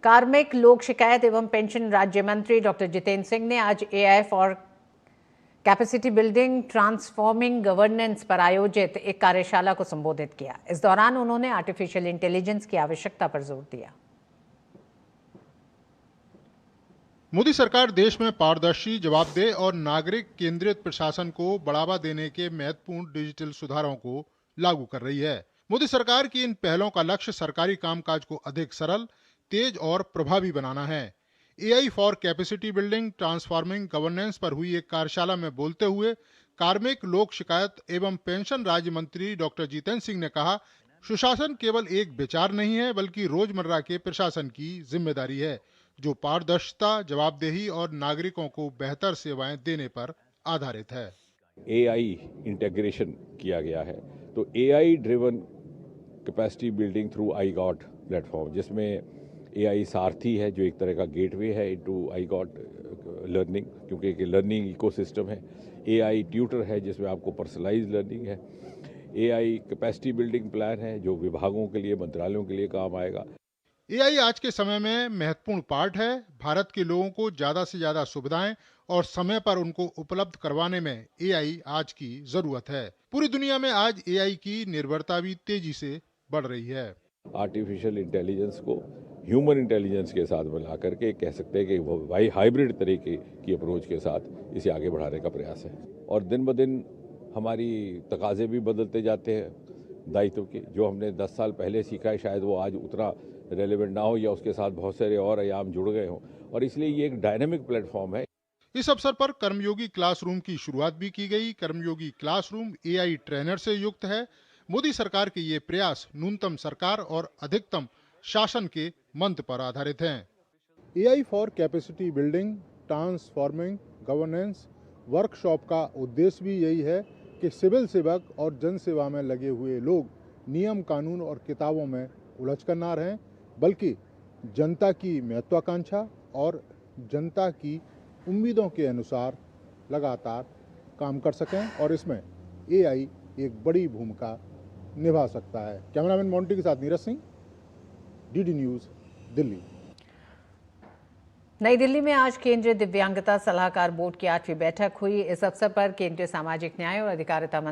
कार्मिक लोक शिकायत एवं पेंशन राज्य मंत्री डॉक्टर जितेंद्र सिंह ने आज AI for capacity building transforming governance पर आयोजित एक कार्यशाला को संबोधित किया। इस दौरान उन्होंने आर्टिफिशियल इंटेलिजेंस की आवश्यकता पर जोर दिया। मोदी सरकार देश में पारदर्शी, जवाबदेह और नागरिक केंद्रित प्रशासन को बढ़ावा देने के महत्वपूर्ण डिजिटल सुधारों को लागू कर रही है। मोदी सरकार की इन पहलों का लक्ष्य सरकारी कामकाज को अधिक सरल, तेज और प्रभावी बनाना है। AI for capacity building transforming governance पर हुई एक कार्यशाला में बोलते हुए कार्मिक लोक शिकायत एवं पेंशन राज्य मंत्री डॉक्टर जितेंद्र सिंह ने कहा, सुशासन केवल एक विचार नहीं है बल्कि रोजमर्रा के प्रशासन की जिम्मेदारी है, जो पारदर्शिता, जवाबदेही और नागरिकों को बेहतर सेवाएं देने पर आधारित है। एआई इंटीग्रेशन किया गया है, तो AI driven capacity building through I got platform, जिसमें एआई सारथी है जो एक तरह का गेटवे है इनटू आई गॉट लर्निंग, क्योंकि एक लर्निंग इकोसिस्टम है। एआई ट्यूटर है जिसमें आपको पर्सनलाइज लर्निंग है। एआई कैपेसिटी बिल्डिंग प्लान है जो विभागों के लिए, मंत्रालयों के लिए काम आएगा। एआई आज के समय में महत्वपूर्ण पार्ट है। भारत के लोगों को ज्यादा से ज्यादा सुविधाएं और समय पर उनको उपलब्ध करवाने में एआई आज की जरूरत है। पूरी दुनिया में आज एआई की निर्भरता भी तेजी से बढ़ रही है। आर्टिफिशियल इंटेलिजेंस को ह्यूमन इंटेलिजेंस के साथ मिला करके कह सकते हैं कि भाई हाइब्रिड तरीके की अप्रोच के साथ इसे आगे बढ़ाने का प्रयास है। और दिन ब दिन हमारी तकाजे भी बदलते जाते हैं दायित्व के। जो हमने 10 साल पहले सीखा है शायद वो आज उतना रेलेवेंट ना हो या उसके साथ बहुत सारे और आयाम जुड़ गए हों, और इसलिए ये एक डायनेमिक प्लेटफॉर्म है। इस अवसर पर कर्मयोगी क्लासरूम की शुरुआत भी की गई। कर्मयोगी क्लासरूम एआई ट्रेनर से युक्त है। मोदी सरकार के ये प्रयास न्यूनतम सरकार और अधिकतम शासन के मंत्र पर आधारित हैं। AI for capacity building transforming governance workshop का उद्देश्य भी यही है कि सिविल सेवक और जन सेवा में लगे हुए लोग नियम, कानून और किताबों में उलझ कर ना रहें, बल्कि जनता की महत्वाकांक्षा और जनता की उम्मीदों के अनुसार लगातार काम कर सकें, और इसमें एआई एक बड़ी भूमिका निभा सकता है। कैमरामैन मोंटी के साथ नीरज सिंह, डीडी न्यूज़, दिल्ली। नई दिल्ली में आज केंद्रीय दिव्यांगता सलाहकार बोर्ड की 8वीं बैठक हुई। इस अवसर पर केंद्रीय सामाजिक न्याय और अधिकारिता मंत्री